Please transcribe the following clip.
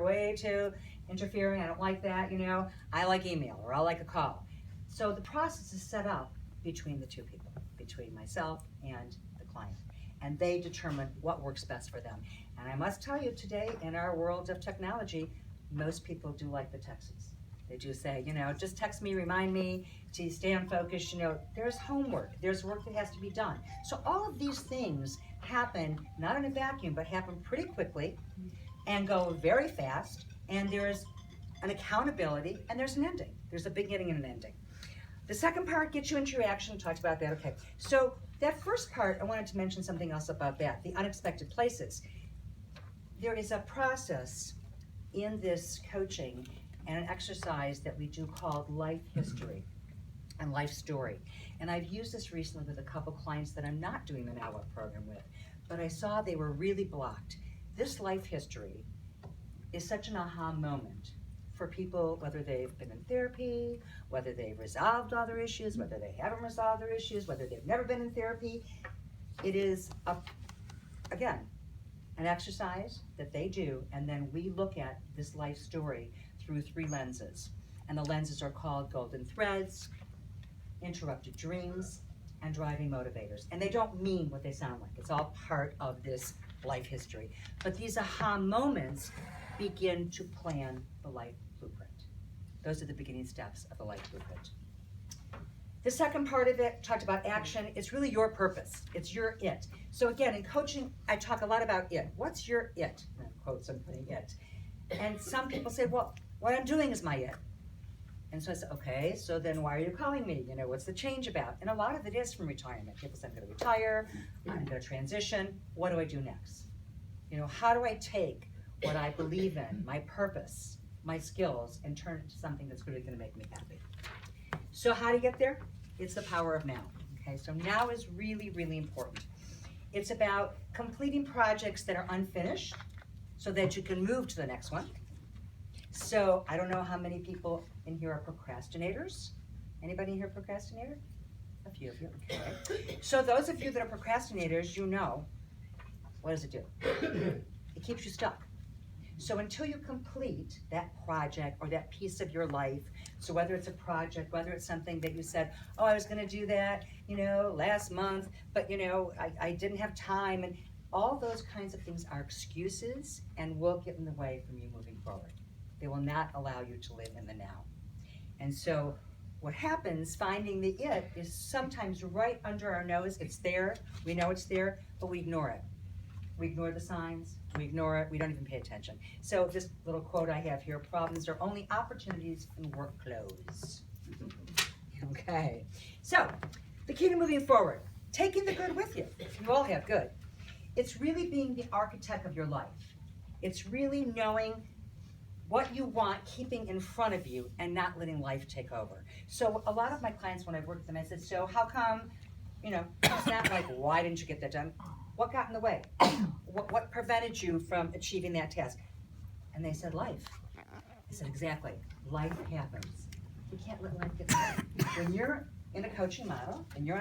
way too interfering. I don't like that, you know. I like email or I like a call. So the process is set up between the two people, between myself and the client. And they determine what works best for them. And I must tell you today, in our world of technology, most people do like the texts. They do say, you know, just text me, remind me to stay on focus. You know, there's homework, there's work that has to be done. So all of these things happen, not in a vacuum, but happen pretty quickly and go very fast. And there's an accountability and there's an ending. There's a beginning and an ending. The second part gets you into your action. Talked about that. Okay. So that first part, I wanted to mention something else about that, the unexpected places. There is a process in this coaching and an exercise that we do called life history and life story. And I've used this recently with a couple clients that I'm not doing the Now What program with, but I saw they were really blocked. This life history is such an aha moment for people, whether they've been in therapy, whether they've resolved all their issues, whether they haven't resolved their issues, whether they've never been in therapy. It is, again, an exercise that they do, and then we look at this life story through 3 lenses. And the lenses are called golden threads, interrupted dreams, and driving motivators. And they don't mean what they sound like. It's all part of this life history. But these aha moments begin to plan the life blueprint. Those are the beginning steps of the life blueprint. The second part of it talked about action. It's really your purpose. It's your it. So again, in coaching, I talk a lot about it. What's your it? In quotes, I'm putting it. And some people say, well, what I'm doing is my it. And so I said, okay, so then why are you calling me? You know, what's the change about? And a lot of it is from retirement. People say, I'm going to retire, I'm going to transition. What do I do next? You know, how do I take what I believe in, my purpose, my skills, and turn it into something that's really going to make me happy? So how to get there? It's the power of now. Okay, so now is really, really important. It's about completing projects that are unfinished so that you can move to the next one. So I don't know how many people in here are procrastinators. Anybody in here procrastinator? A few of you, okay. So those of you that are procrastinators, you know, what does it do? It keeps you stuck. So until you complete that project or that piece of your life, so whether it's a project, whether it's something that you said, oh, I was gonna do that, you know, last month, but you know, I didn't have time, and all those kinds of things are excuses and will get in the way from you moving forward. They will not allow you to live in the now. And so what happens, finding the it, is sometimes right under our nose. It's there, we know it's there, but we ignore it. We ignore the signs, we ignore it, we don't even pay attention. So this little quote I have here, problems are only opportunities in work clothes. Okay, so the key to moving forward, taking the good with you. You all have good. It's really being the architect of your life. It's really knowing what you want, keeping in front of you, and not letting life take over. So a lot of my clients, when I've worked with them, I said, so how come, you know, it's not like, why didn't you get that done? What got in the way? What prevented you from achieving that task? And they said, life. I said, exactly, life happens. We can't let life get in the way. When you're in a coaching model, and you're